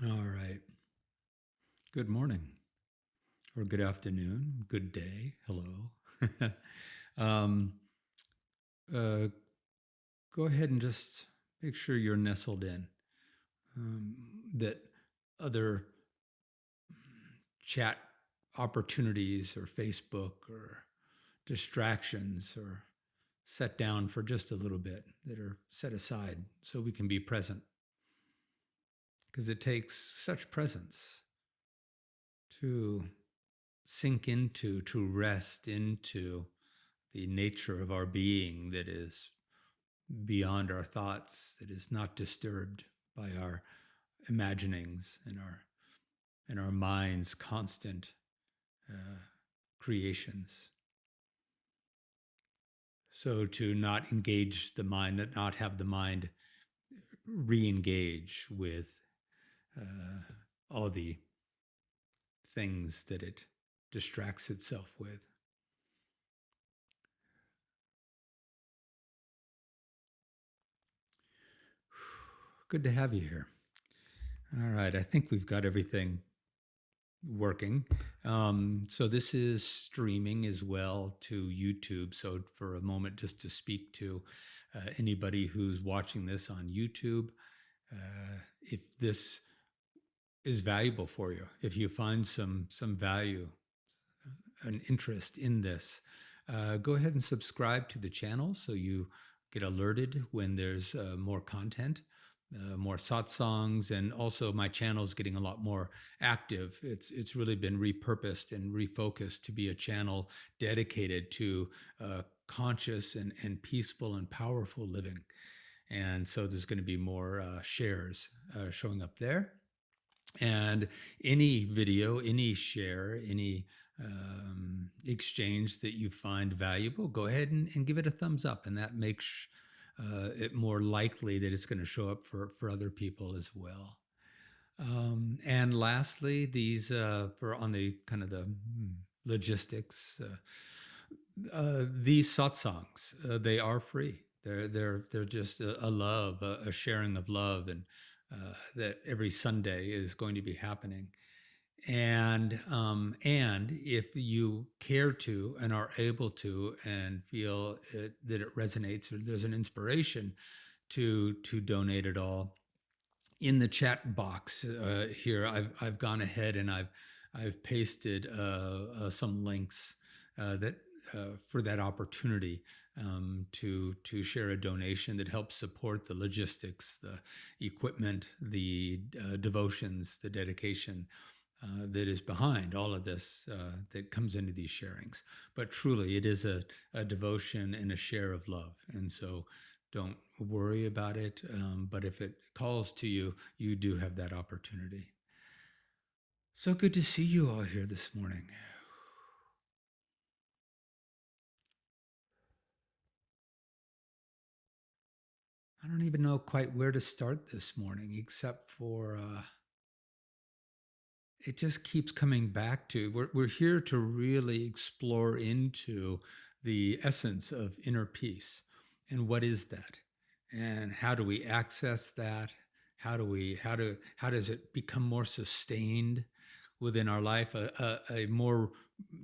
All right. Good morning or good afternoon, good day. Hello. um, uh, Go ahead and just make sure you're nestled in. Um, that other chat opportunities or Facebook or distractions are set down for just a little bit, that are set aside so we can be present. Because it takes such presence to sink into, to rest into the nature of our being that is beyond our thoughts, that is not disturbed by our imaginings and our mind's constant uh, creations. So to not engage the mind, not have the mind re-engage with all the things that it distracts itself with. Good to have you here. All right, I think we've got everything working. So this is streaming as well to YouTube. So for a moment, just to speak to anybody who's watching this on YouTube, if this is valuable for you, if you find some value, an interest in this, go ahead and subscribe to the channel so you get alerted when there's more content, more satsangs, and also my channel is getting a lot more active. It's really been repurposed and refocused to be a channel dedicated to conscious and peaceful and powerful living. And so there's going to be more shares showing up there. And any video, any share, any exchange that you find valuable, go ahead and give it a thumbs up. And that makes it more likely that it's going to show up for other people as well. And lastly, these for on the kind of the logistics, these satsangs, they are free. They're just a love, a sharing of love, and that every Sunday is going to be happening. And if you care to and are able to and feel that it resonates or there's an inspiration to donate it all, in the chat box here, I've gone ahead and I've pasted some links that for that opportunity to share a donation that helps support the logistics, the equipment, the devotions, the dedication that is behind all of this that comes into these sharings. But truly, it is a devotion and a share of love. And so don't worry about it. But if it calls to you, you do have that opportunity. So good to see you all here this morning. I don't even know quite where to start this morning, except for it just keeps coming back to we're here to really explore into the essence of inner peace. And what is that? And how do we access that? How does it become more sustained within our life, a more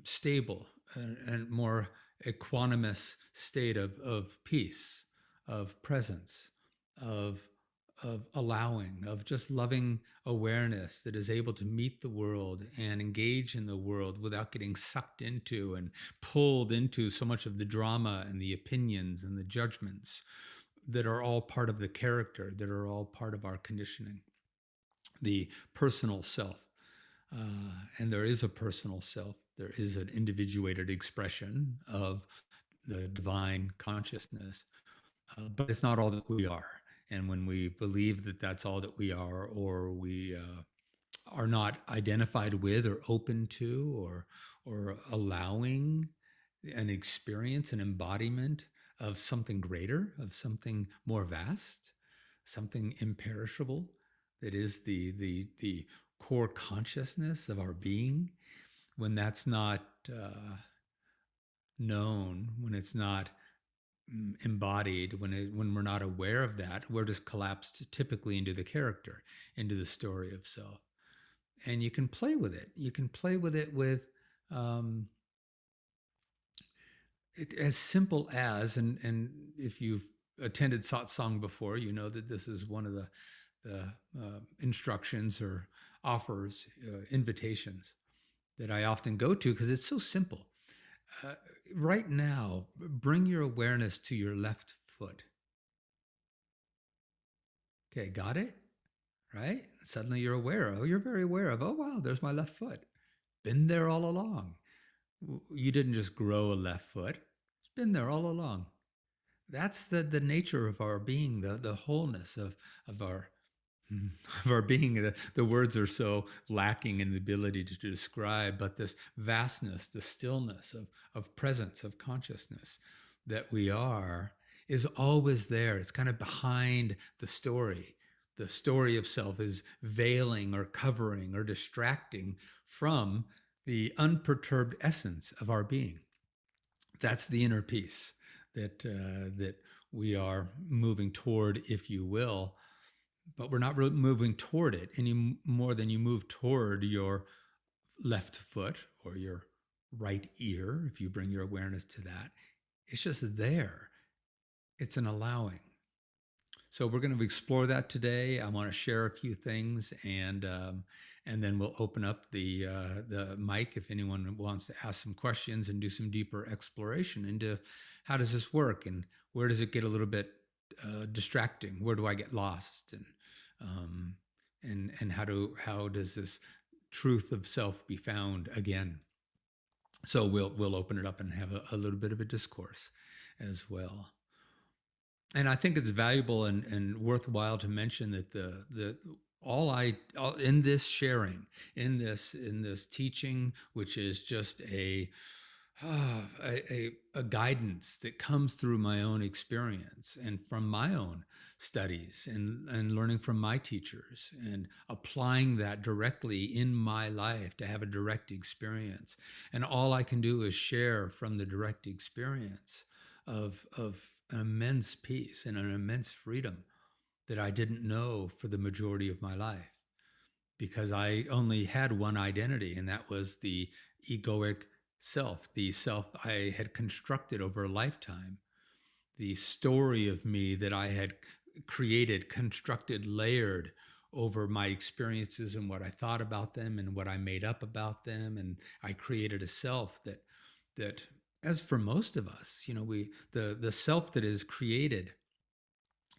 stable and more equanimous state of peace, of presence, of allowing, of just loving awareness that is able to meet the world and engage in the world without getting sucked into and pulled into so much of the drama and the opinions and the judgments that are all part of the character, that are all part of our conditioning, the personal self. And there is a personal self, there is an individuated expression of the divine consciousness, but it's not all that we are. And when we believe that that's all that we are, or we are not identified with, or open to, or allowing an experience, an embodiment of something greater, of something more vast, something imperishable, that is the core consciousness of our being, when that's not known, when it's not embodied, when we're not aware of that, we're just collapsed typically into the character, into the story of self. And you can play with it. You can play with it with um, as simple as, and if you've attended satsang before, you know that this is one of the instructions or offers, invitations that I often go to because it's so simple. Uh, right now, bring your awareness to your left foot. Okay, got it? Right? Suddenly you're aware. Oh, you're very aware of, oh, wow, there's my left foot. Been there all along. You didn't just grow a left foot, it's been there all along. That's the nature of our being, the wholeness of our of our being. The words are so lacking in the ability to describe, but this vastness, the stillness of presence, of consciousness that we are, is always there. It's kind of behind the story. The story of self is veiling or covering or distracting from the unperturbed essence of our being. That's the inner peace that we are moving toward, if you will. But we're not really moving toward it any more than you move toward your left foot or your right ear, if you bring your awareness to that. It's just there. It's an allowing. So we're going to explore that today. I want to share a few things, and then we'll open up the mic if anyone wants to ask some questions and do some deeper exploration into how does this work and where does it get a little bit distracting? Where do I get lost? Um, and how does this truth of self be found again? So we'll open it up and have a little bit of a discourse as well. And I think it's valuable and worthwhile to mention that the all in this sharing, in this teaching, which is just a guidance that comes through my own experience and from my own studies and learning from my teachers and applying that directly in my life to have a direct experience. And all I can do is share from the direct experience of an immense peace and an immense freedom that I didn't know for the majority of my life because I only had one identity, and that was the egoic self, the self I had constructed over a lifetime, the story of me that I had created, constructed, layered over my experiences and what I thought about them and what I made up about them. And I created a self that as for most of us, the self that is created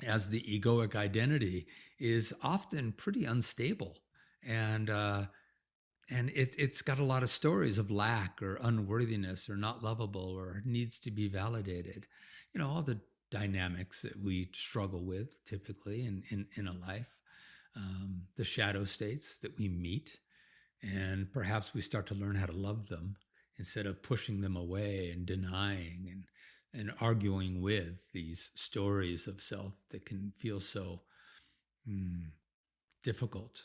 as the egoic identity is often pretty unstable, and it's got a lot of stories of lack or unworthiness or not lovable or needs to be validated. All the dynamics that we struggle with typically in a life, the shadow states that we meet, and perhaps we start to learn how to love them instead of pushing them away and denying and arguing with these stories of self that can feel so difficult.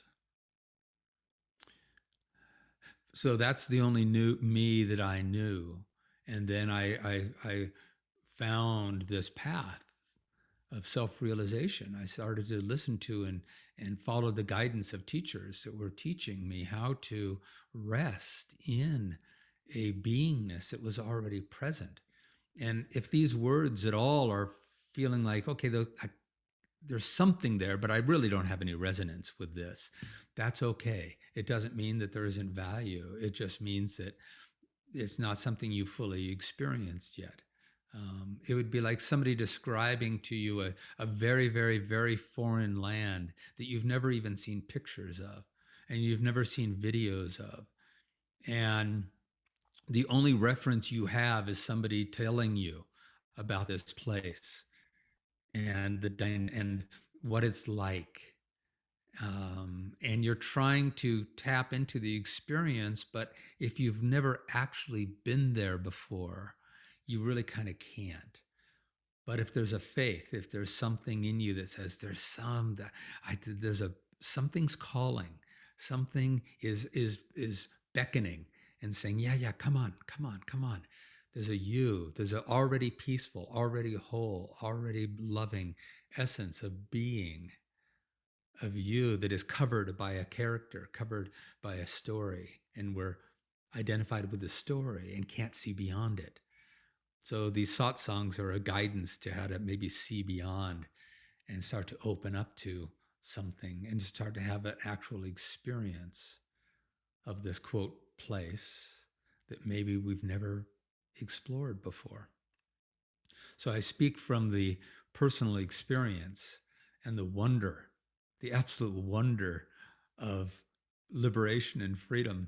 So that's the only new me that I knew. And then I found this path of self-realization. I started to listen to and follow the guidance of teachers that were teaching me how to rest in a beingness that was already present. And if these words at all are feeling like, okay, there's something there, but I really don't have any resonance with this, that's okay. It doesn't mean that there isn't value. It just means that it's not something you fully experienced yet. It would be like somebody describing to you a very, very, very foreign land that you've never even seen pictures of and you've never seen videos of. And the only reference you have is somebody telling you about this place and and what it's like. And you're trying to tap into the experience, but if you've never actually been there before, you really kind of can't. But if there's a faith, if there's something in you that says there's something's calling, something is beckoning and saying, yeah, come on, come on, come on. There's a you. There's an already peaceful, already whole, already loving essence of being, of you that is covered by a character, covered by a story. And we're identified with the story and can't see beyond it. So these satsangs are a guidance to how to maybe see beyond and start to open up to something and start to have an actual experience of this quote place that maybe we've never explored before. So I speak from the personal experience and the wonder, the absolute wonder of liberation and freedom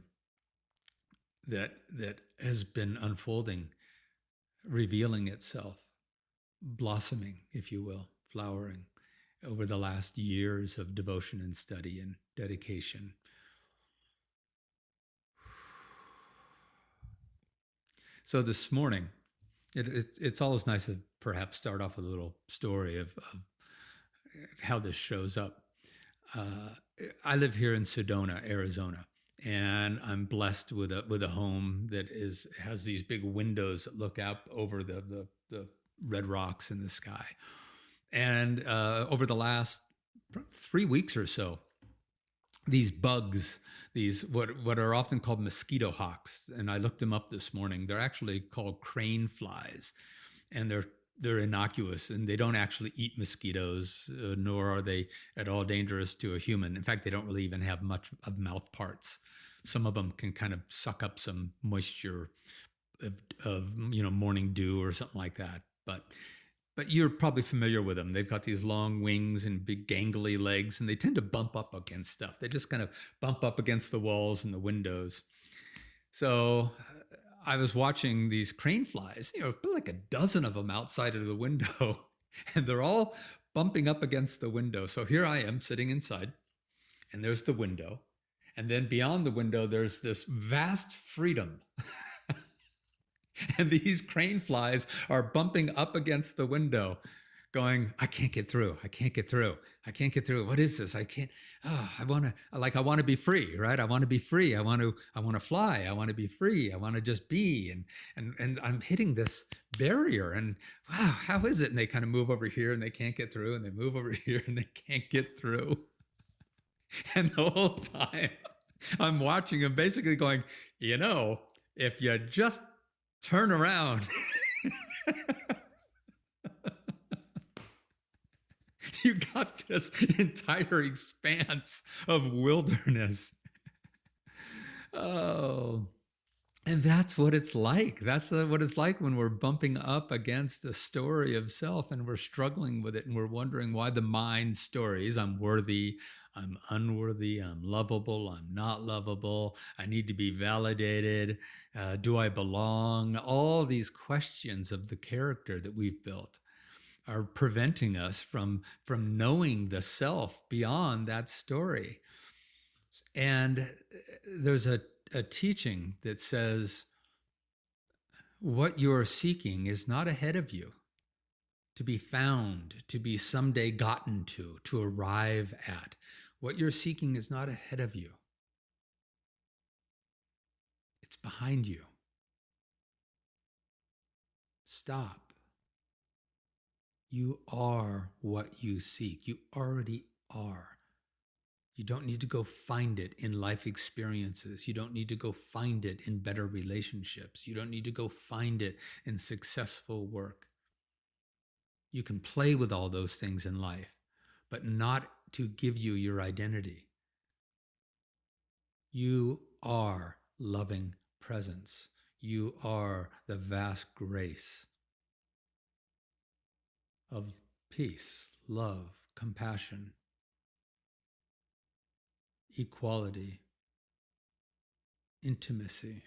that has been unfolding, revealing itself, blossoming, if you will, flowering over the last years of devotion and study and dedication. So this morning, it's always nice to perhaps start off with a little story of how this shows up. I live here in Sedona, Arizona, and I'm blessed with a home that has these big windows that look out over the red rocks in the sky. And over the last 3 weeks or so, these bugs, these what are often called mosquito hawks, and I looked them up this morning. They're actually called crane flies, and they're innocuous and they don't actually eat mosquitoes, nor are they at all dangerous to a human. In fact, they don't really even have much of mouth parts. Some of them can kind of suck up some moisture of morning dew or something like that, but you're probably familiar with them. They've got these long wings and big gangly legs, and they tend to bump up against stuff. They just kind of bump up against the walls and the windows. So I was watching these crane flies, like a dozen of them outside of the window, and they're all bumping up against the window. So here I am sitting inside, and there's the window. And then beyond the window, there's this vast freedom. And these crane flies are bumping up against the window, going, I can't get through. I can't get through. I can't get through. What is this? I can't. Oh, I want to be free, right? I want to be free. I want to fly. I want to be free. I want to just be. And I'm hitting this barrier. And wow, how is it? And they kind of move over here and they can't get through. And they move over here and they can't get through. And the whole time I'm watching them basically going, if you just turn around, you got this entire expanse of wilderness. Oh, and that's what it's like. That's what it's like when we're bumping up against a story of self and we're struggling with it and we're wondering why the mind stories, I'm worthy, I'm unworthy, I'm lovable, I'm not lovable, I need to be validated, do I belong? All these questions of the character that we've built are preventing us from knowing the self beyond that story. And there's a teaching that says what you're seeking is not ahead of you, to be found, to be someday gotten to arrive at. What you're seeking is not ahead of you. It's behind you. Stop. You are what you seek. You already are. You don't need to go find it in life experiences. You don't need to go find it in better relationships. You don't need to go find it in successful work. You can play with all those things in life, but not to give you your identity. You are loving presence. You are the vast grace of peace, love, compassion, equality, intimacy.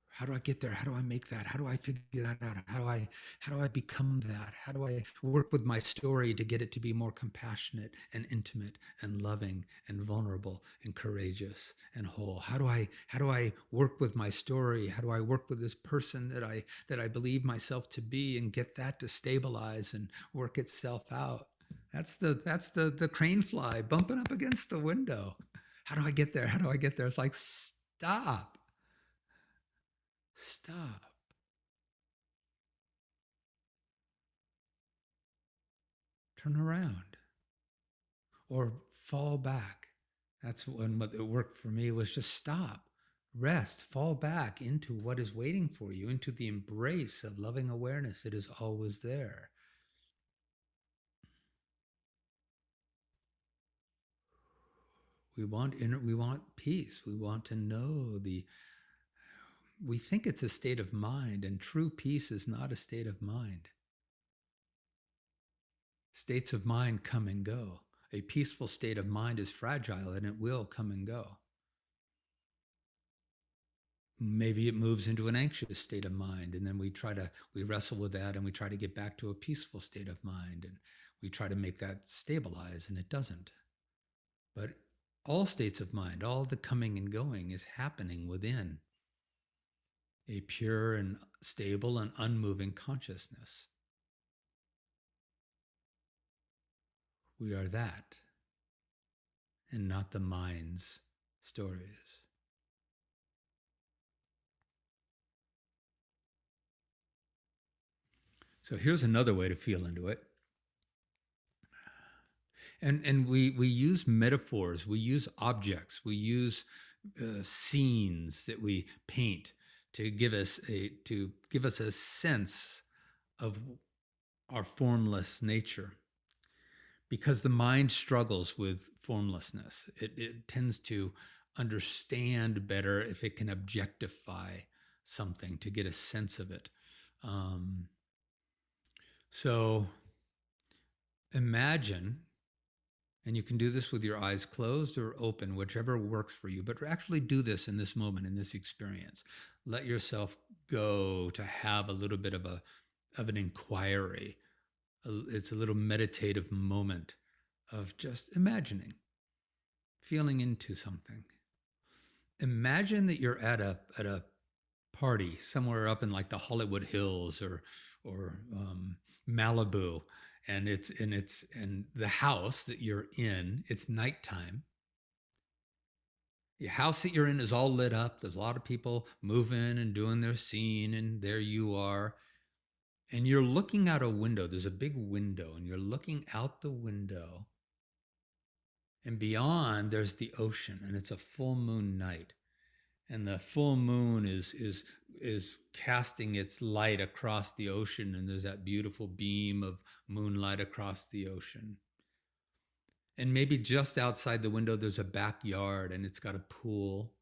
How do I get there? How do I make that? How do I figure that out? How do I become that? How do I work with my story to get it to be more compassionate and intimate and loving and vulnerable and courageous and whole? How do I work with my story? How do I work with this person that I believe myself to be and get that to stabilize and work itself out? That's the crane fly bumping up against the window. How do I get there? How do I get there? It's like, stop. Stop. Turn around or fall back. That's when what worked for me was just stop, rest, fall back into what is waiting for you, into the embrace of loving awareness that is always there. We want peace. We want to know we think it's a state of mind, and true peace is not a state of mind. States of mind come and go. A peaceful state of mind is fragile and it will come and go. Maybe it moves into an anxious state of mind, and then we wrestle with that and we try to get back to a peaceful state of mind, and we try to make that stabilize, and it doesn't. But all states of mind, all the coming and going is happening within a pure and stable and unmoving consciousness. We are that, and not the mind's stories. So here's another way to feel into it. And we use metaphors, we use objects, we use scenes that we paint to give us a sense of our formless nature, because the mind struggles with formlessness. It tends to understand better if it can objectify something to get a sense of it. So imagine, and you can do this with your eyes closed or open, whichever works for you, but actually do this in this moment, in this experience. Let yourself go to have a little bit of an inquiry. It's a little meditative moment of just imagining, feeling into something. Imagine that you're at a party somewhere up in like the Hollywood Hills or Malibu, and and the house that you're in, it's nighttime. The house that you're in is all lit up. There's a lot of people moving and doing their scene, and there you are. And you're looking out a window. There's a big window, and you're looking out the window. And beyond, there's the ocean, and it's a full moon night. And the full moon is casting its light across the ocean, and there's that beautiful beam of moonlight across the ocean. And maybe just outside the window there's a backyard, and it's got a pool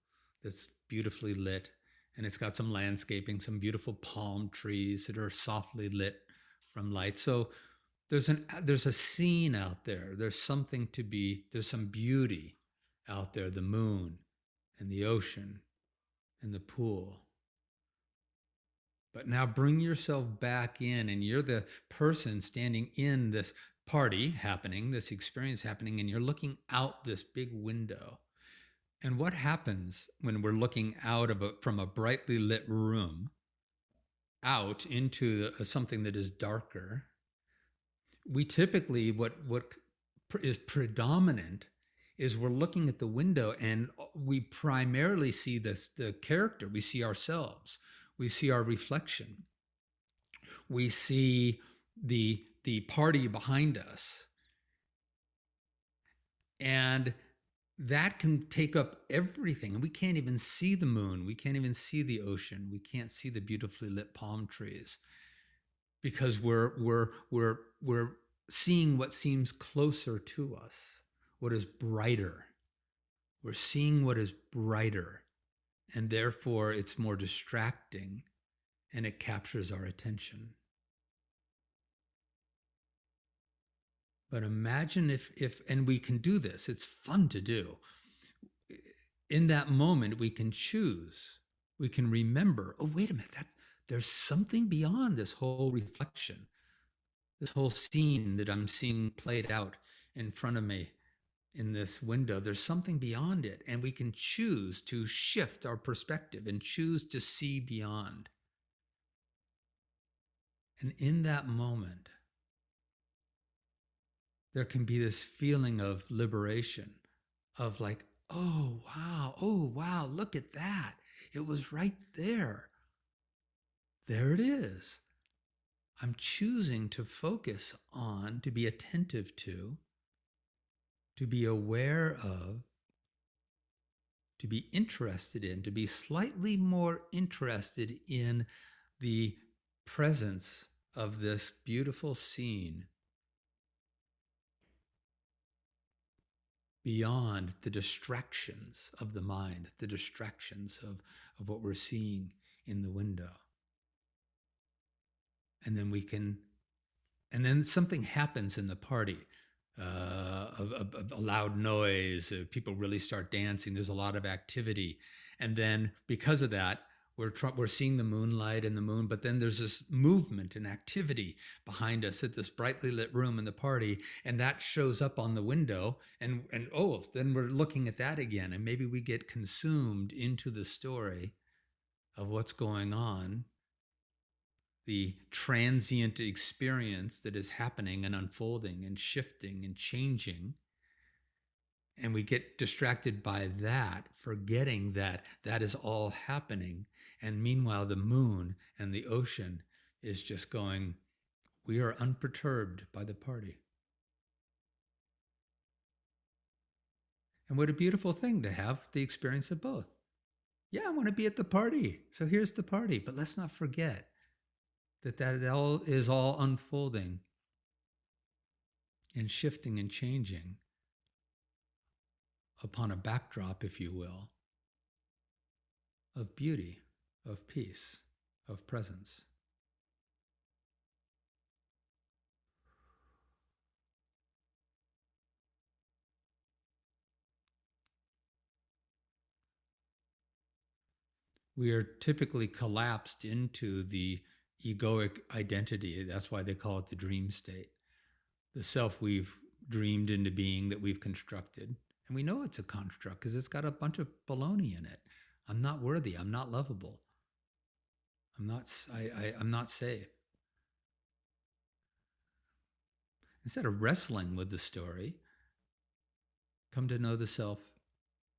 that's beautifully lit, and it's got some landscaping, some beautiful palm trees that are softly lit from light. So there's a scene out there. There's some beauty out there, the moon and the ocean and the pool. But now bring yourself back in, and you're the person standing in this party happening, this experience happening, and you're looking out this big window. And what happens when we're looking out from a brightly lit room out into something that is darker? We typically, what is predominant is we're looking at the window, and we primarily see the character. We see ourselves. We see our reflection. We see the party behind us. And that can take up everything. And we can't even see the moon. We can't even see the ocean. We can't see the beautifully lit palm trees, because we're seeing what seems closer to us, what is brighter. We're seeing what is brighter, and therefore it's more distracting, and it captures our attention. But imagine if and we can do this, it's fun to do. In that moment, we can choose, we can remember, oh, wait a minute, there's something beyond this whole reflection, this whole scene that I'm seeing played out in front of me in this window. There's something beyond it, and we can choose to shift our perspective and choose to see beyond. And in that moment, there can be this feeling of liberation, of like, oh, wow, look at that. It was right there. There it is. I'm choosing to focus on, to be attentive to be aware of, to be interested in, to be slightly more interested in the presence of this beautiful scene beyond the distractions of the mind, the distractions of what we're seeing in the window. And then we can, and then something happens in the party. A loud noise, people really start dancing. There's a lot of activity, and then because of that, we're seeing the moonlight and the moon. But then there's this movement and activity behind us at this brightly lit room in the party, and that shows up on the window. And oh, then we're looking at that again, and maybe we get consumed into the story of what's going on, the transient experience that is happening and unfolding and shifting and changing. And we get distracted by that, forgetting that that is all happening. And meanwhile, the moon and the ocean is just going, we are unperturbed by the party. And what a beautiful thing to have the experience of both. Yeah, I want to be at the party. So here's the party. But let's not forget that all is all unfolding and shifting and changing upon a backdrop, if you will, of beauty, of peace, of presence. We are typically collapsed into the egoic identity. That's why they call it the dream state. The self we've dreamed into being, that we've constructed. And we know it's a construct because it's got a bunch of baloney in it. I'm not worthy. I'm not lovable. I'm not safe. Instead of wrestling with the story, come to know the self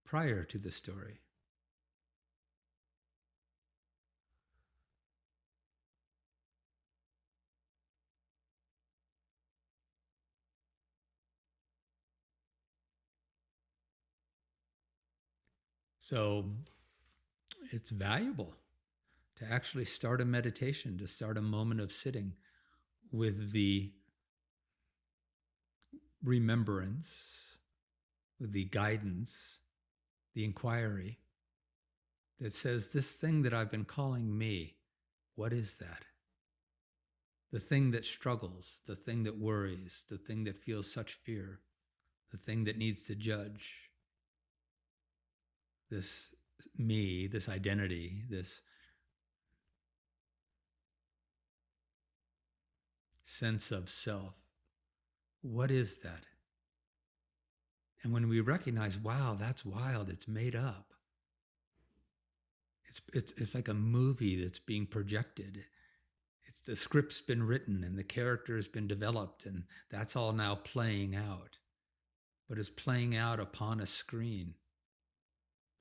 prior to the story. So it's valuable to actually start a meditation, to start a moment of sitting with the remembrance, with the guidance, the inquiry that says, this thing that I've been calling me, what is that? The thing that struggles, the thing that worries, the thing that feels such fear, the thing that needs to judge. This me, this identity, this sense of self. What is that? And when we recognize, wow, that's wild, it's made up. It's like a movie that's being projected. The script's been written and the character's been developed, and that's all now playing out. But it's playing out upon a screen,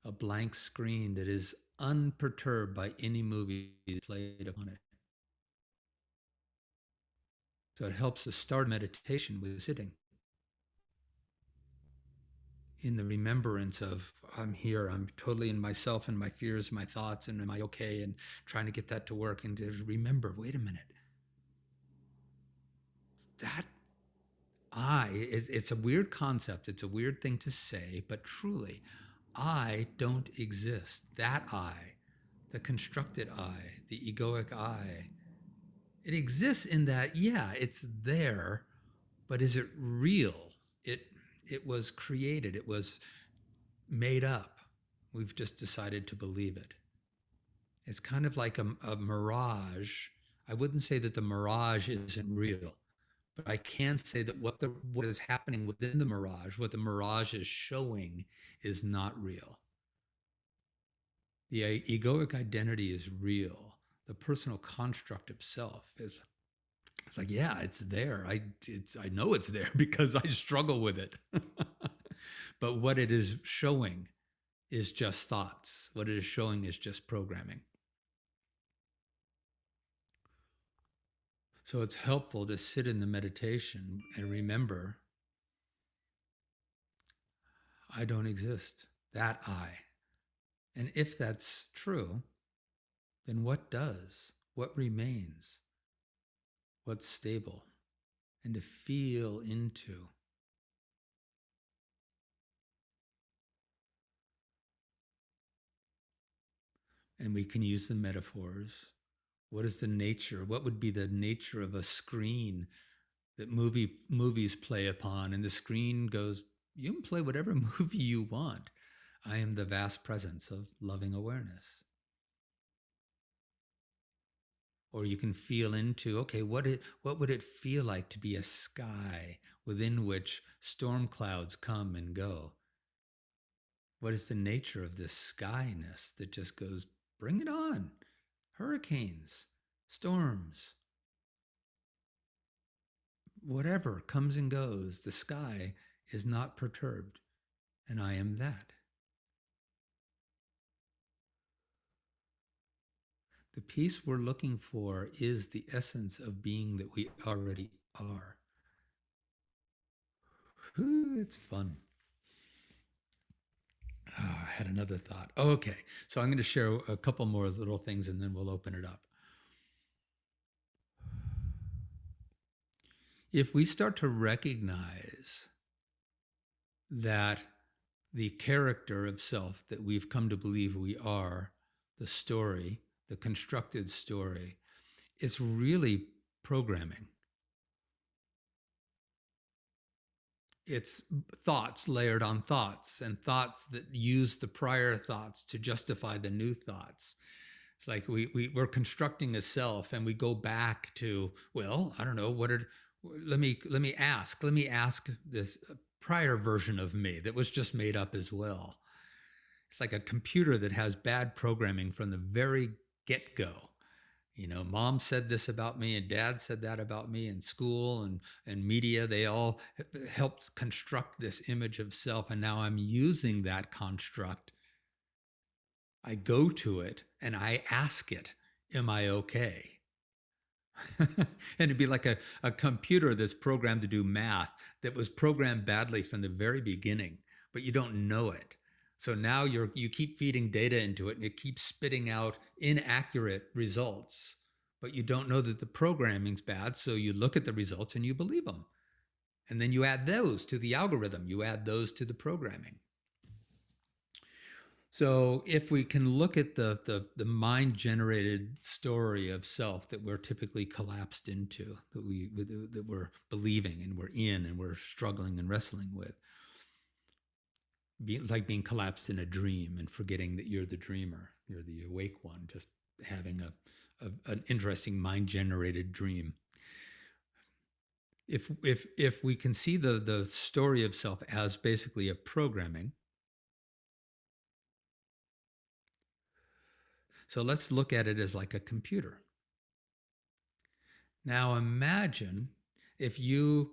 a blank screen that is unperturbed by any movie played upon it. So it helps us start meditation with sitting in the remembrance of, I'm here, I'm totally in myself and my fears, my thoughts, and am I okay? And trying to get that to work, and to remember, wait a minute, that it's a weird concept. It's a weird thing to say, but truly, I don't exist. That I, the constructed I, the egoic I, it exists in that, yeah, it's there, but is it real? It was created. It was made up. We've just decided to believe it. It's kind of like a mirage. I wouldn't say that the mirage isn't real, but I can say that what is happening within the mirage, what the mirage is showing, is not real. The egoic identity is real. The personal construct of self is, it's like, yeah, it's there. I know it's there because I struggle with it. But what it is showing is just thoughts. What it is showing is just programming. So it's helpful to sit in the meditation and remember, I don't exist, that I. And if that's true, then what does? What remains? What's stable? And to feel into. And we can use the metaphors. What is the nature? What would be the nature of a screen that movies play upon? And the screen goes, you can play whatever movie you want. I am the vast presence of loving awareness. Or you can feel into, okay, what would it feel like to be a sky within which storm clouds come and go? What is the nature of this skyness that just goes, bring it on? Hurricanes, storms, whatever comes and goes, the sky is not perturbed, and I am that. The peace we're looking for is the essence of being that we already are. It's fun. Oh, I had another thought. Okay, so I'm going to share a couple more little things and then we'll open it up. If we start to recognize that the character of self that we've come to believe we are, the story, the constructed story, it's really programming. It's thoughts layered on thoughts and thoughts that use the prior thoughts to justify the new thoughts. It's like we're constructing a self and we go back to, well, I don't know, let me ask this prior version of me that was just made up as well. It's like a computer that has bad programming from the very get-go. You know, mom said this about me and dad said that about me in school and media. They all helped construct this image of self. And now I'm using that construct. I go to it and I ask it, am I okay? And it'd be like a computer that's programmed to do math that was programmed badly from the very beginning, but you don't know it. So now you keep feeding data into it and it keeps spitting out inaccurate results, but you don't know that the programming's bad. So you look at the results and you believe them. And then you add those to the algorithm, you add those to the programming. So if we can look at the mind generated story of self that we're typically collapsed into, that we're believing and we're in and we're struggling and wrestling with, like being collapsed in a dream and forgetting that you're the dreamer, you're the awake one, just having an interesting mind generated dream. If we can see the story of self as basically a programming. So let's look at it as like a computer. Now imagine if you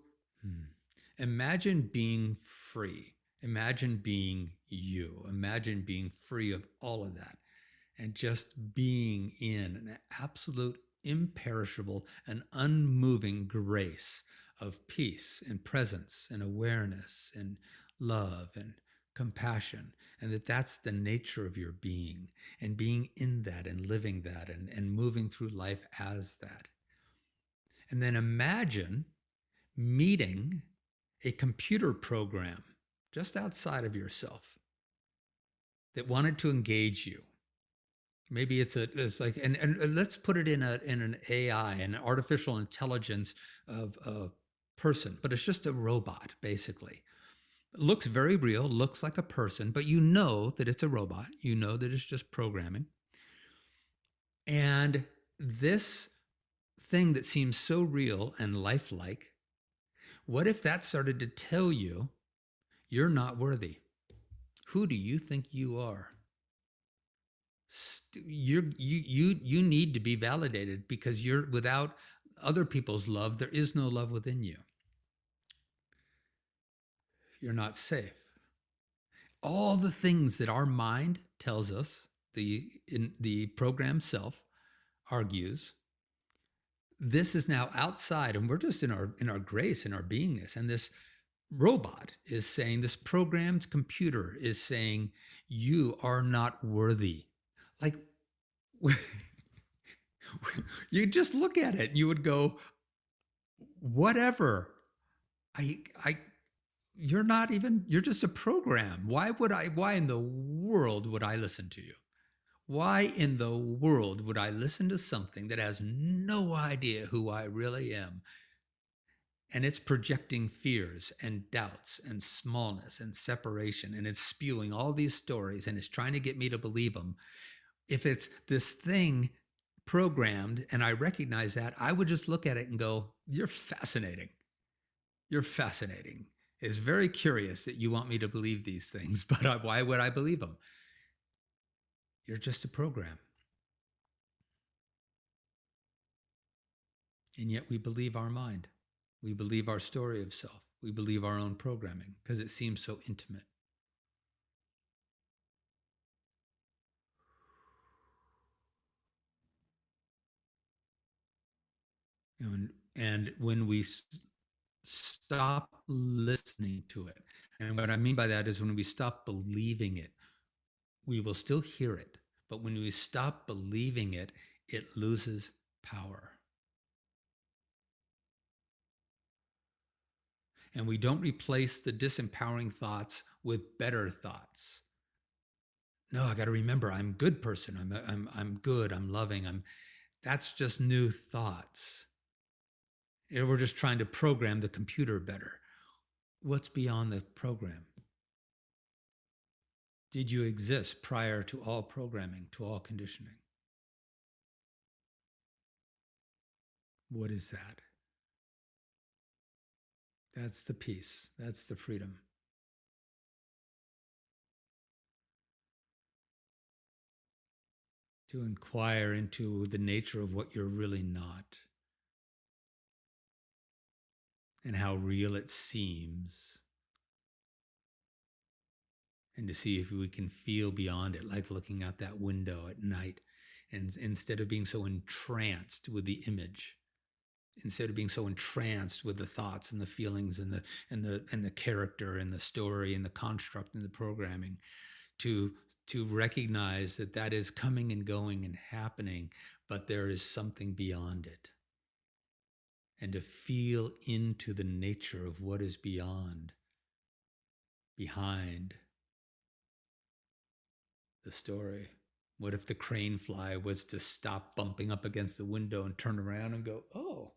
imagine being free. Imagine being you. Imagine being free of all of that and just being in an absolute imperishable and unmoving grace of peace and presence and awareness and love and compassion, and that's the nature of your being, and being in that and living that and moving through life as that. And then imagine meeting a computer program just outside of yourself that wanted to engage you. Maybe it's like, and let's put it in an AI, an artificial intelligence of a person, but it's just a robot, basically. It looks very real, looks like a person, but you know that it's a robot. You know that it's just programming. And this thing that seems so real and lifelike, what if that started to tell you you're not worthy? Who do you think you are? You need to be validated because you're without other people's love. There is no love within you. You're not safe. All the things that our mind tells us, the program self argues, this is now outside, and we're just in our grace, in our beingness, and this robot is saying, this programmed computer is saying, you are not worthy. Like, you just look at it and you would go, whatever. I you're not even, you're just a program. Why in the world would I listen to you? Why in the world would I listen to something that has no idea who I really am? And it's projecting fears and doubts and smallness and separation, and it's spewing all these stories, and it's trying to get me to believe them. If it's this thing programmed and I recognize that, I would just look at it and go, you're fascinating. You're fascinating. It's very curious that you want me to believe these things, but why would I believe them? You're just a program. And yet we believe our mind. We believe our story of self. We believe our own programming because it seems so intimate. You know, and when we stop listening to it, and what I mean by that is when we stop believing it, we will still hear it. But when we stop believing it, it loses power. And we don't replace the disempowering thoughts with better thoughts. No, I got to remember, I'm a good person. I'm good. I'm loving. That's just new thoughts. We're just trying to program the computer better. What's beyond the program? Did you exist prior to all programming, to all conditioning? What is that? That's the peace. That's the freedom. To inquire into the nature of what you're really not and how real it seems, and to see if we can feel beyond it, like looking out that window at night. And instead of being so entranced with the image, instead of being so entranced with the thoughts and the feelings and the character and the story and the construct and the programming, to recognize that that is coming and going and happening, but there is something beyond it, and to feel into the nature of what is beyond, behind the story. What if the crane fly was to stop bumping up against the window and turn around and go, oh,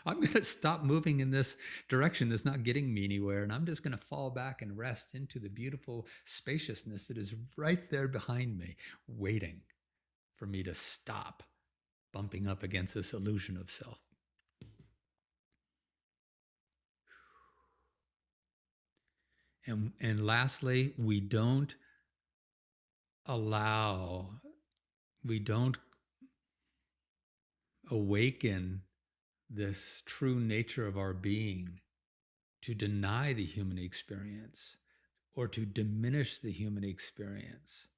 I'm going to stop moving in this direction that's not getting me anywhere. And I'm just going to fall back and rest into the beautiful spaciousness that is right there behind me, waiting for me to stop bumping up against this illusion of self. And lastly, allow, we don't awaken this true nature of our being to deny the human experience or to diminish the human experience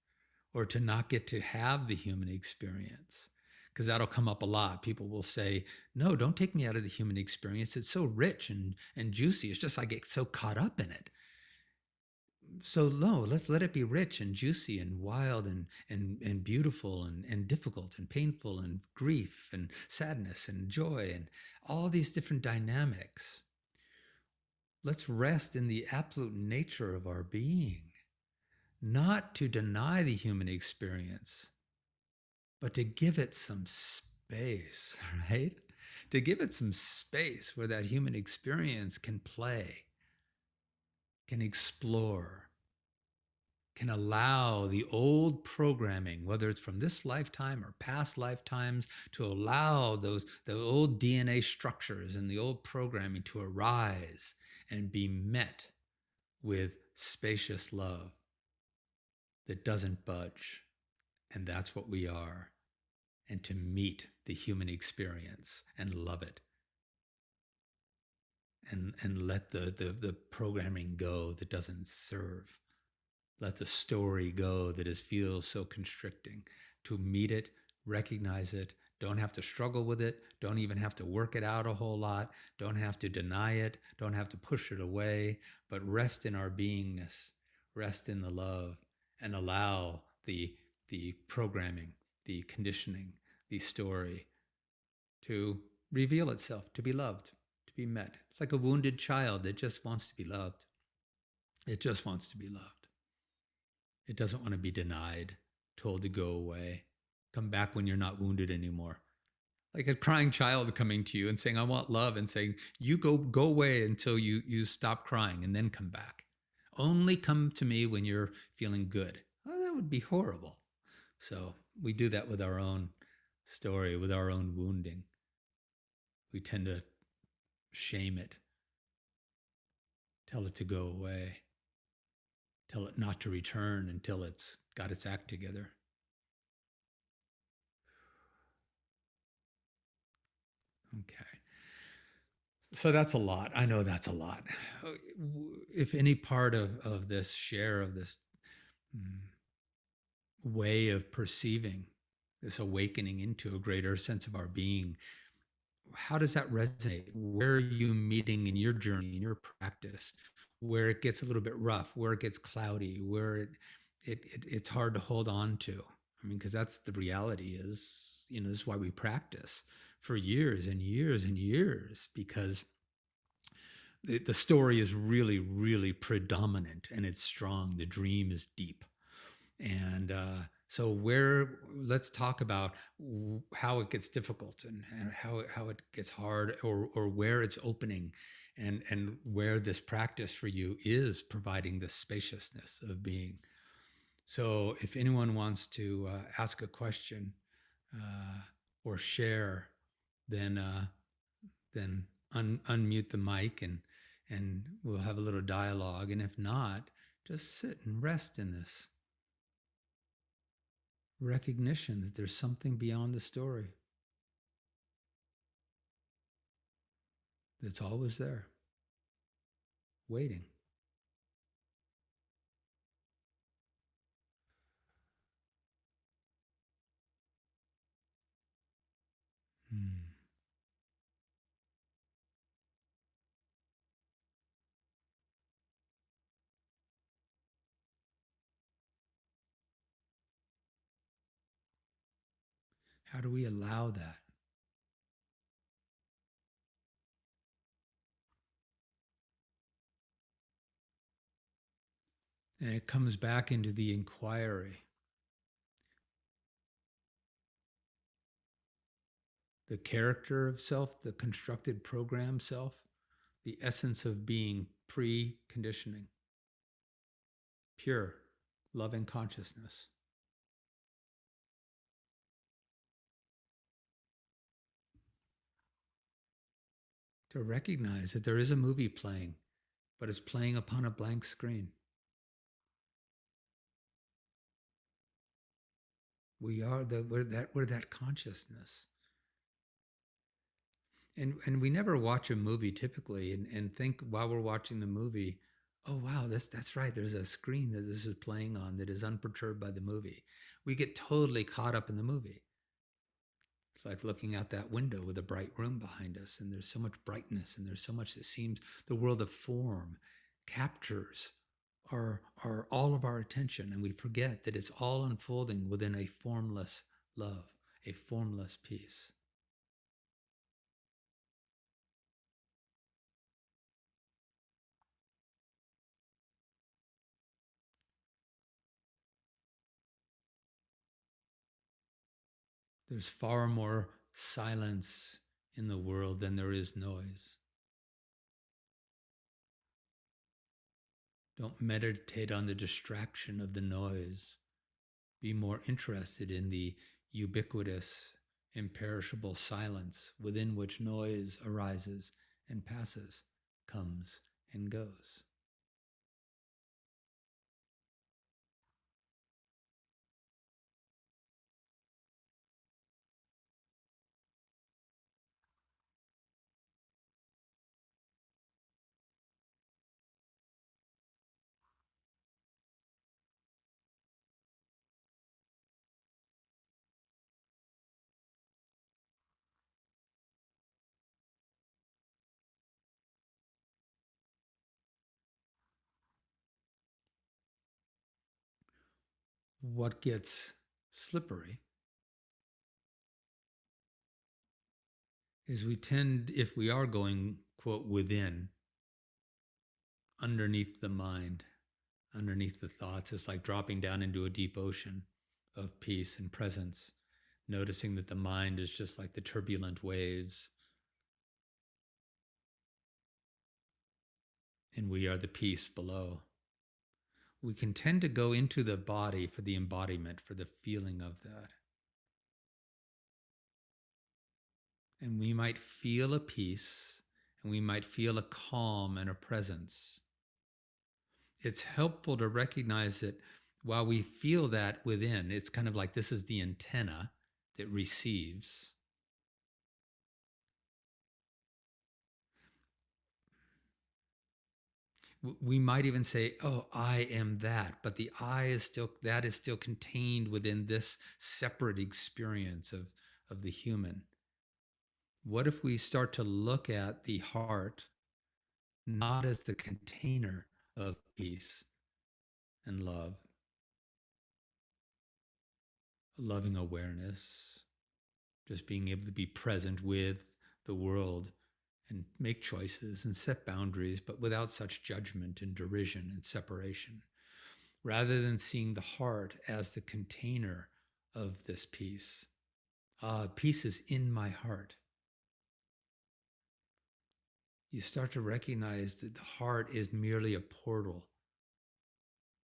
or to not get to have the human experience. Because that'll come up a lot. People will say, no, don't take me out of the human experience. It's so rich and juicy. It's just I get so caught up in it. So no, let's let it be rich and juicy and wild and beautiful and difficult and painful and grief and sadness and joy and all these different dynamics. Let's rest in the absolute nature of our being, not to deny the human experience, but to give it some space, right? To give it some space where that human experience can play, can explore, can allow the old programming, whether it's from this lifetime or past lifetimes, to allow the old DNA structures and the old programming to arise and be met with spacious love that doesn't budge. And that's what we are. And to meet the human experience and love it. And let the programming go that doesn't serve. Let the story go that feels so constricting. To meet it, recognize it, Don't have to struggle with it. Don't even have to work it out a whole lot. Don't have to deny it. Don't have to push it away, but rest in our beingness, rest in the love, and allow the programming, the conditioning, the story to reveal itself, to be loved, to be met. It's like a wounded child that just wants to be loved. It just wants to be loved. It doesn't want to be denied, told to go away, come back when you're not wounded anymore. Like a crying child coming to you and saying, I want love, and saying, you go away until you stop crying and then come back. Only come to me when you're feeling good. Oh, that would be horrible. So we do that with our own story, with our own wounding. We tend to shame it, tell it to go away, tell it not to return until it's got its act together. Okay. So that's a lot. I know that's a lot. If any part of this share of this way of perceiving, this awakening into a greater sense of our being, how does that resonate? Where are you meeting in your journey, in your practice, where it gets a little bit rough, where it gets cloudy, where it's hard to hold on to? I mean, because that's the reality is, this is why we practice for years and years and years, because the story is really, really predominant and it's strong. The dream is deep. And so let's talk about how it gets difficult and how it gets hard, or where it's opening, and where this practice for you is providing this spaciousness of being. So if anyone wants to ask a question or share, then unmute the mic, and we'll have a little dialogue. And if not, just sit and rest in this recognition that there's something beyond the story that's always there, waiting. Hmm. How do we allow that? And it comes back into the inquiry, the character of self, the constructed program self, the essence of being pre-conditioning, pure, loving consciousness. To recognize that there is a movie playing, but it's playing upon a blank screen. We're that consciousness. And we never watch a movie typically and think while we're watching the movie, oh wow, that's right, there's a screen that this is playing on that is unperturbed by the movie. We get totally caught up in the movie. It's like looking out that window with a bright room behind us, and there's so much brightness, and there's so much that seems the world of form captures our all of our attention, and we forget that it's all unfolding within a formless love, a formless peace. There's far more silence in the world than there is noise. Don't meditate on the distraction of the noise. Be more interested in the ubiquitous, imperishable silence within which noise arises and passes, comes and goes. What gets slippery is we tend, if we are going, quote, within, underneath the mind, underneath the thoughts, it's like dropping down into a deep ocean of peace and presence, noticing that the mind is just like the turbulent waves, and we are the peace below. We can tend to go into the body for the embodiment, for the feeling of that. And we might feel a peace, and we might feel a calm and a presence. It's helpful to recognize that while we feel that within, it's kind of like this is the antenna that receives. We might even say, oh, I am that, but the I is still, that is still contained within this separate experience of the human. What if we start to look at the heart not as the container of peace and love, loving awareness, just being able to be present with the world and make choices and set boundaries, but without such judgment and derision and separation, rather than seeing the heart as the container of this peace. Peace is in my heart. You start to recognize that the heart is merely a portal.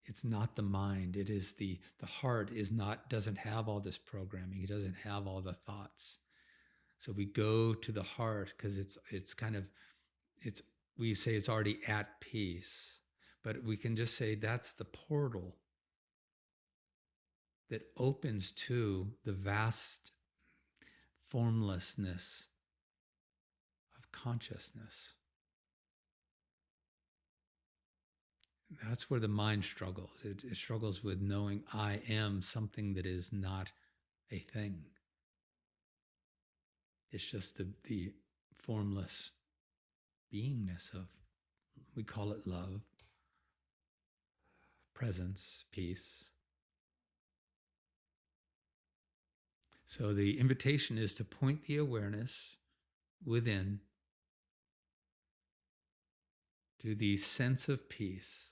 It's not the mind. It is the heart is not, doesn't have all this programming. It doesn't have all the thoughts. So we go to the heart because it's kind of, it's, we say it's already at peace, but we can just say that's the portal that opens to the vast formlessness of consciousness. That's where the mind struggles. It struggles with knowing I am something that is not a thing. It's just the formless beingness of, we call it love, presence, peace. So the invitation is to point the awareness within to the sense of peace.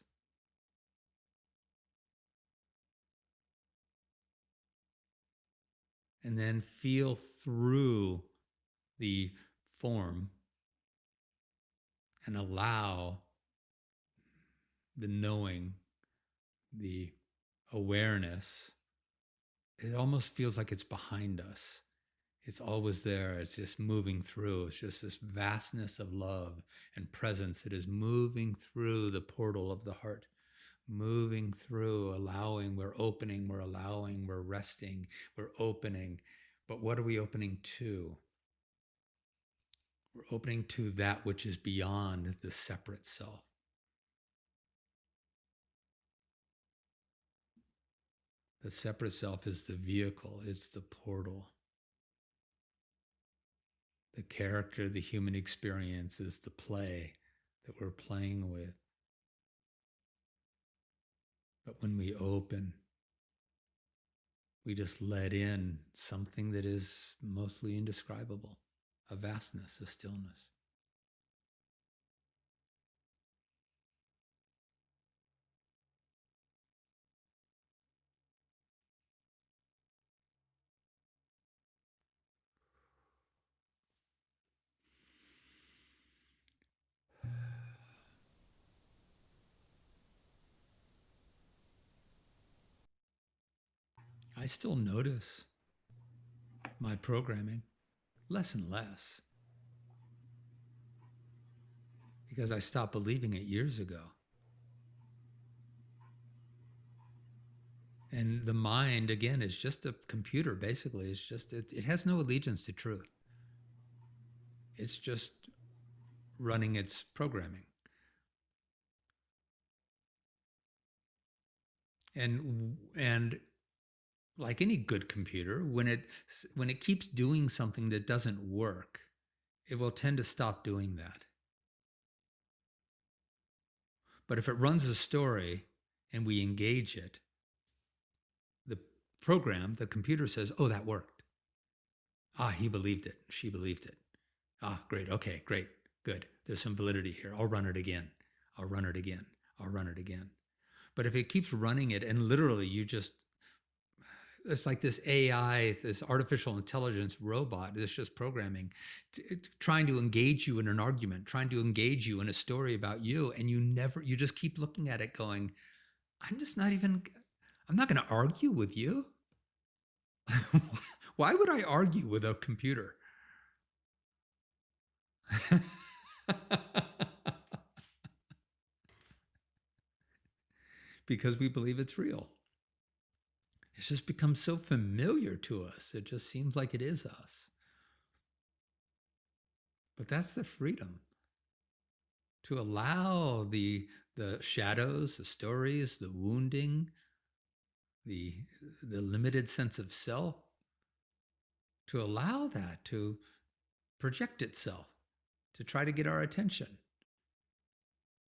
And then feel through the form and allow the knowing, the awareness. It almost feels like it's behind us. It's always there. It's just moving through. It's just this vastness of love and presence that is moving through the portal of the heart, moving through, allowing, we're opening, we're allowing, we're resting, we're opening. But what are we opening to? We're opening to that which is beyond the separate self. The separate self is the vehicle, it's the portal. The character, the human experience is the play that we're playing with. But when we open, we just let in something that is mostly indescribable, a vastness, a stillness. I still notice my programming less and less because I stopped believing it years ago. And the mind, again, is just a computer, basically. It's just, it has no allegiance to truth. It's just running its programming. And like any good computer, when it keeps doing something that doesn't work, it will tend to stop doing that. But if it runs a story and we engage it, program, the computer says, oh, that worked. Ah, he believed it. She believed it. Ah, great. Okay, great. Good. There's some validity here. I'll run it again. I'll run it again. I'll run it again. But if it keeps running it and literally you just, it's like this AI, this artificial intelligence robot, it's just programming, trying to engage you in an argument, trying to engage you in a story about you. And you just keep looking at it going, I'm just not even, I'm not going to argue with you. Why would I argue with a computer? Because we believe it's real. It's just become so familiar to us. It just seems like it is us. But that's the freedom to allow the shadows, the stories, the wounding, the the limited sense of self, to allow that to project itself, to try to get our attention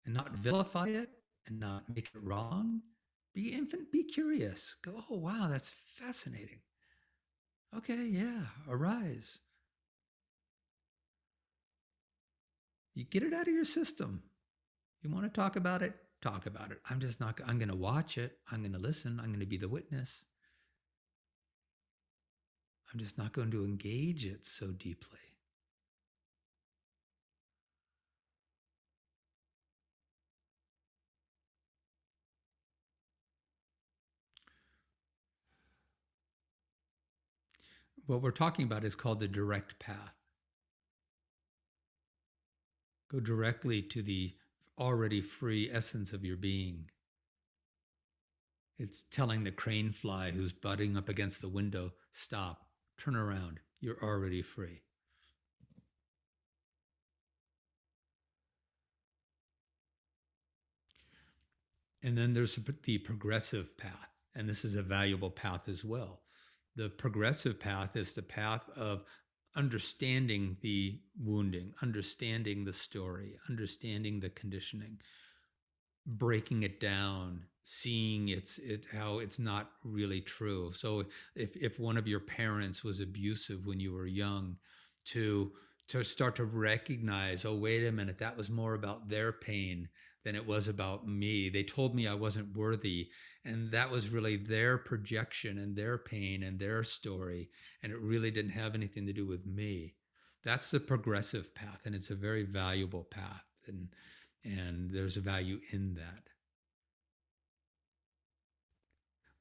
and not vilify it and not make it wrong. Be infant, be curious. Go, oh wow, that's fascinating. Okay, yeah, arise. You get it out of your system. You want to talk about it? Talk about it. I'm just not, I'm going to watch it. I'm going to listen. I'm going to be the witness. I'm just not going to engage it so deeply. What we're talking about is called the direct path. Go directly to the already free essence of your being. It's telling the crane fly who's butting up against the window, stop, turn around. You're already free. And then there's the progressive path. And this is a valuable path as well. The progressive path is the path of understanding the wounding, understanding the story, understanding the conditioning, breaking it down, seeing how it's not really true. So if one of your parents was abusive when you were young, to start to recognize, oh wait a minute, that was more about their pain than it was about me. They told me I wasn't worthy, and that was really their projection and their pain and their story, and it really didn't have anything to do with me. That's the progressive path, and it's a very valuable path, and there's a value in that.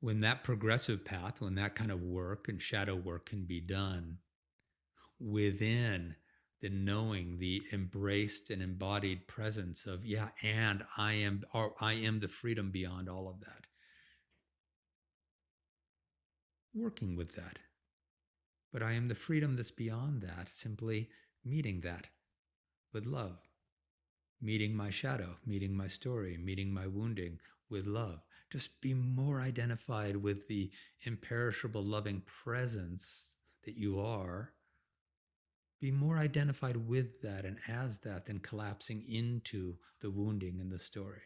When that progressive path, when that kind of work and shadow work can be done within the knowing, the embraced and embodied presence of, yeah, and I am the freedom beyond all of that. Working with that. But I am the freedom that's beyond that, simply meeting that with love, meeting my shadow, meeting my story, meeting my wounding with love. Just be more identified with the imperishable, loving presence that you are. Be more identified with that and as that than collapsing into the wounding in the story.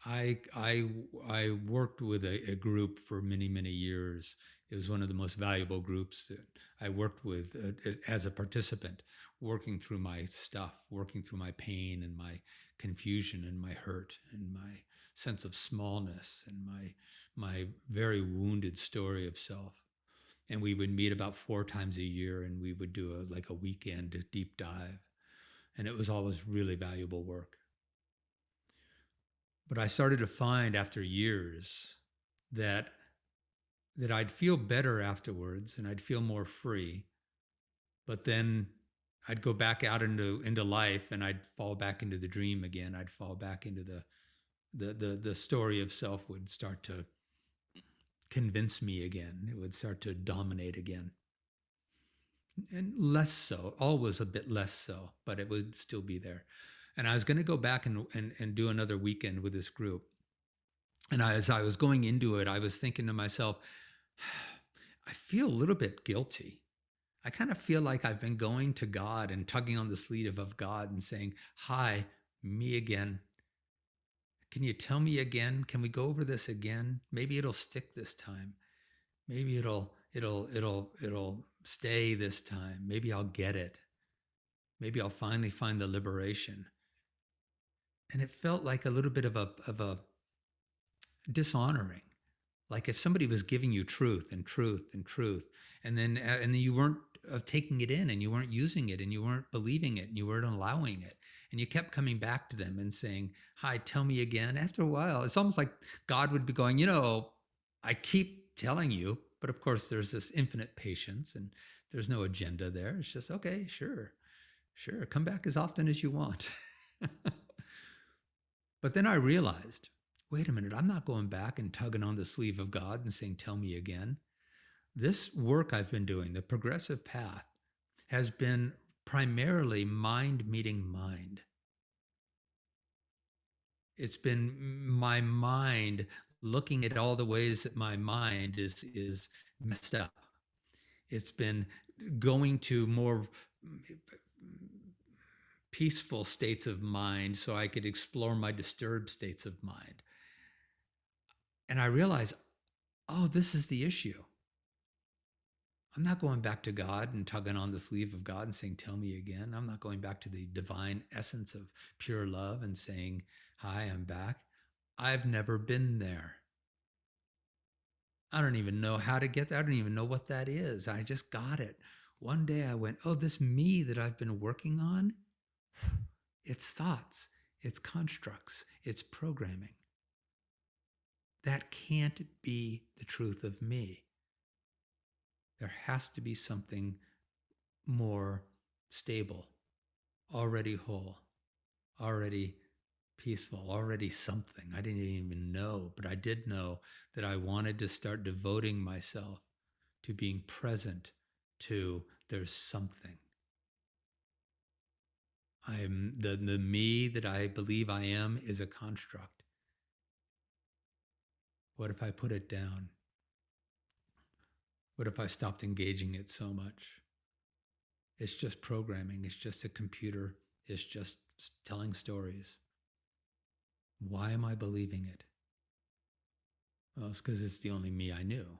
I worked with a group for many years. It was one of the most valuable groups that I worked with as a participant, working through my stuff, working through my pain and my confusion and my hurt and my sense of smallness and my very wounded story of self. And we would meet about 4 times a year, and we would do like a weekend deep dive, and it was always really valuable work. But I started to find after years that I'd feel better afterwards and I'd feel more free. But then I'd go back out into life and I'd fall back into the dream again. I'd fall back into the story of self would start to convince me again. It would start to dominate again. And less so, always a bit less so, but it would still be there. And I was going to go back and do another weekend with this group. And as I was going into it, I was thinking to myself, I feel a little bit guilty. I kind of feel like I've been going to God and tugging on the sleeve of God and saying, "Hi, me again. Can you tell me again? Can we go over this again? Maybe it'll stick this time. Maybe it'll stay this time. Maybe I'll get it. Maybe I'll finally find the liberation." And it felt like a little bit of a dishonoring. Like if somebody was giving you truth and truth and truth, and then you weren't taking it in, and you weren't using it, and you weren't believing it, and you weren't allowing it, and you kept coming back to them and saying, "Hi, tell me again." After a while, it's almost like God would be going, "I keep telling you," but of course, there's this infinite patience, and there's no agenda there. It's just, okay, sure, sure, come back as often as you want. But then I realized, wait a minute, I'm not going back and tugging on the sleeve of God and saying, "Tell me again." This work I've been doing, the progressive path, has been primarily mind meeting mind. It's been my mind looking at all the ways that my mind is messed up. It's been going to more peaceful states of mind so I could explore my disturbed states of mind. And I realized, oh, this is the issue. I'm not going back to God and tugging on the sleeve of God and saying, "Tell me again." I'm not going back to the divine essence of pure love and saying, "Hi, I'm back." I've never been there. I don't even know how to get there. I don't even know what that is. I just got it. One day I went, oh, this me that I've been working on, it's thoughts, it's constructs, it's programming. That can't be the truth of me. There has to be something more stable, already whole, already peaceful, already something. I didn't even know, but I did know that I wanted to start devoting myself to being present to there's something. I'm the me that I believe I am is a construct. What if I put it down? What if I stopped engaging it so much? It's just programming. It's just a computer. It's just telling stories. Why am I believing it? Well, it's because it's the only me I knew.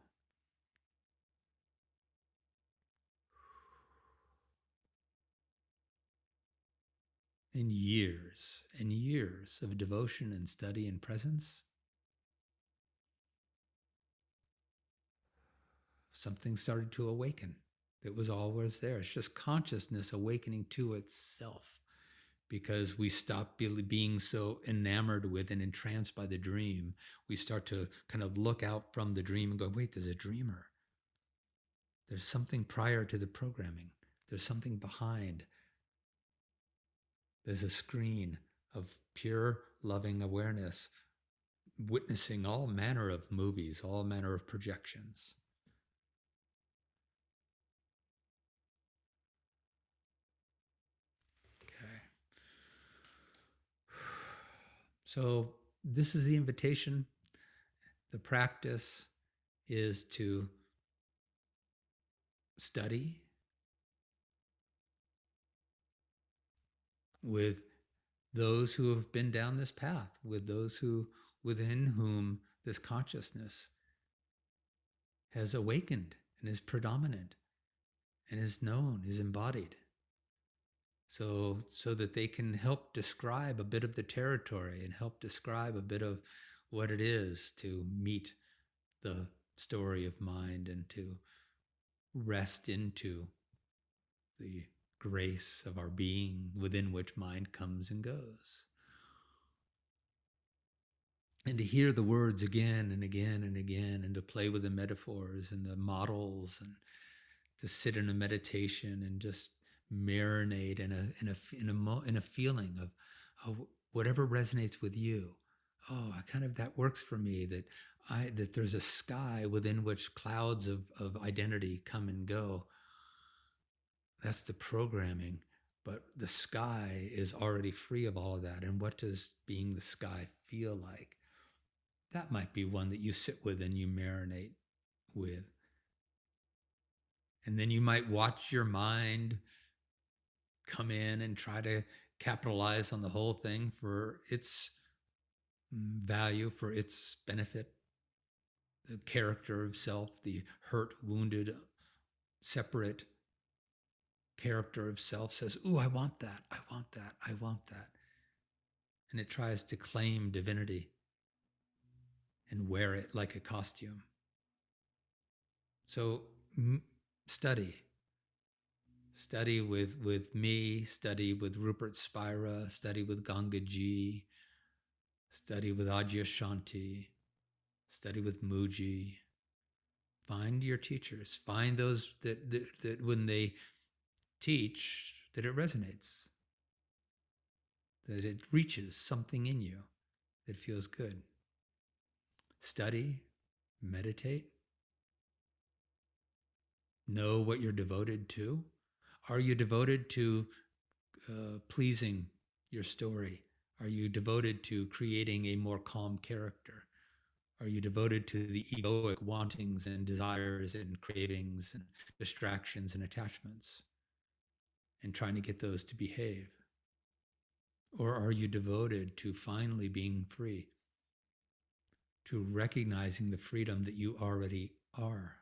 In years and years of devotion and study and presence, something started to awaken. It was always there. It's just consciousness awakening to itself, because we stop being so enamored with and entranced by the dream. We start to kind of look out from the dream and go, wait, there's a dreamer. There's something prior to the programming. There's something behind. There's a screen of pure loving awareness, witnessing all manner of movies, all manner of projections. Okay. So this is the invitation. The practice is to study with those who have been down this path, with those who within whom this consciousness has awakened and is predominant and is known, is embodied. So that they can help describe a bit of the territory and help describe a bit of what it is to meet the story of mind and to rest into the grace of our being within which mind comes and goes. And to hear the words again and again and again, and to play with the metaphors and the models, and to sit in a meditation and just marinate in a feeling of, oh, whatever resonates with you. Oh, I kind of, that works for me, that there's a sky within which clouds of identity come and go. That's the programming, but the sky is already free of all of that. And what does being the sky feel like? That might be one that you sit with and you marinate with. And then you might watch your mind come in and try to capitalize on the whole thing for its value, for its benefit. The character of self, the hurt, wounded, separate character of self says, "Ooh, I want that. I want that. I want that." And it tries to claim divinity and wear it like a costume. So study. Study with me, study with Rupert Spira, study with Gangaji, study with Adyashanti, study with Muji. Find your teachers. Find those that when they teach, that it resonates, that it reaches something in you that feels good. Study, meditate, know what you're devoted to. Are you devoted to pleasing your story? Are you devoted to creating a more calm character? Are you devoted to the egoic wantings and desires and cravings and distractions and attachments and trying to get those to behave? Or are you devoted to finally being free, to recognizing the freedom that you already are?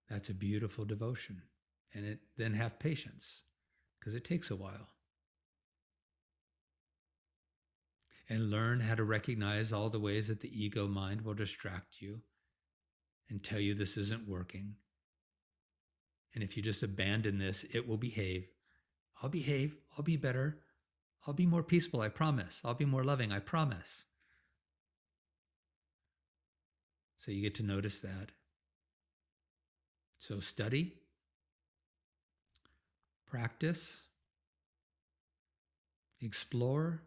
That's a beautiful devotion. And then have patience, because it takes a while. And learn how to recognize all the ways that the ego mind will distract you and tell you this isn't working. And if you just abandon this, it will behave. I'll behave. I'll be better. I'll be more peaceful, I promise. I'll be more loving, I promise. So you get to notice that. So study, practice, explore,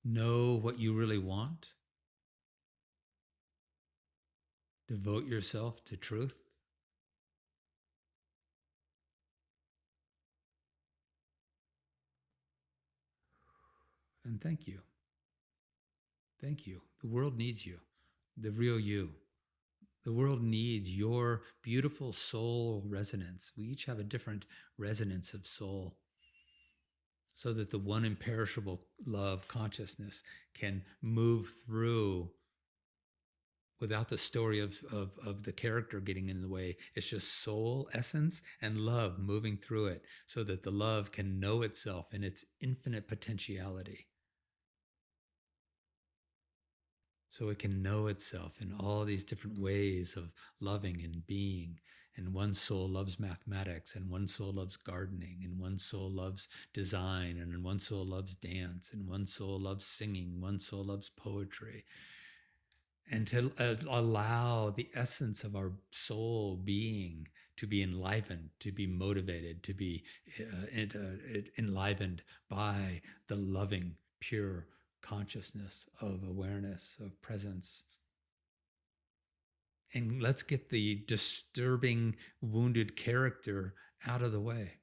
know what you really want, devote yourself to truth. And thank you. Thank you. The world needs you, the real you. The world needs your beautiful soul resonance. We each have a different resonance of soul, so that the one imperishable love consciousness can move through without the story of the character getting in the way. It's just soul essence and love moving through it, so that the love can know itself in its infinite potentiality. So it can know itself in all these different ways of loving and being. And one soul loves mathematics, and one soul loves gardening, and one soul loves design, and one soul loves dance, and one soul loves singing, one soul loves poetry. And to allow the essence of our soul being to be enlivened, to be motivated, to be enlivened by the loving, pure consciousness of awareness, of presence. And let's get the disturbing, wounded character out of the way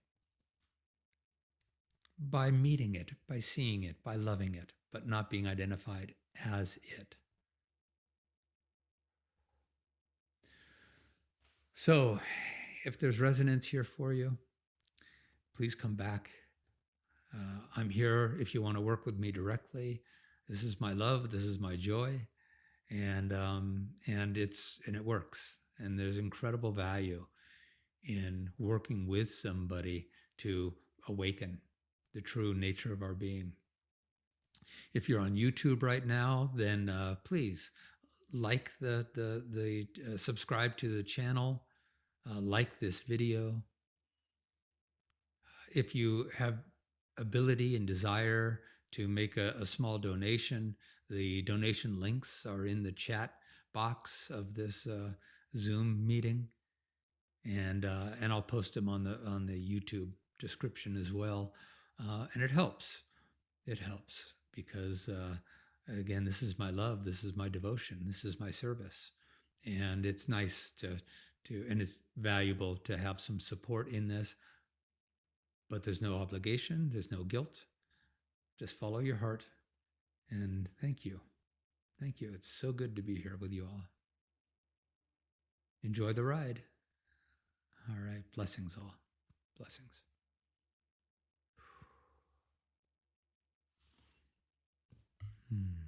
by meeting it, by seeing it, by loving it, but not being identified as it. So, if there's resonance here for you, please come back. I'm here if you want to work with me directly. This is my love. This is my joy, and it works. And there's incredible value in working with somebody to awaken the true nature of our being. If you're on YouTube right now, then please like the subscribe to the channel, like this video. If you have ability and desire to make a small donation, the donation links are in the chat box of this Zoom meeting, and I'll post them on the YouTube description as well. And it helps. It helps because again, this is my love, this is my devotion, this is my service, and it's nice to and it's valuable to have some support in this. But there's no obligation, there's no guilt. Just follow your heart. And thank you. Thank you. It's so good to be here with you all. Enjoy the ride. All right. Blessings all. Blessings. Hmm.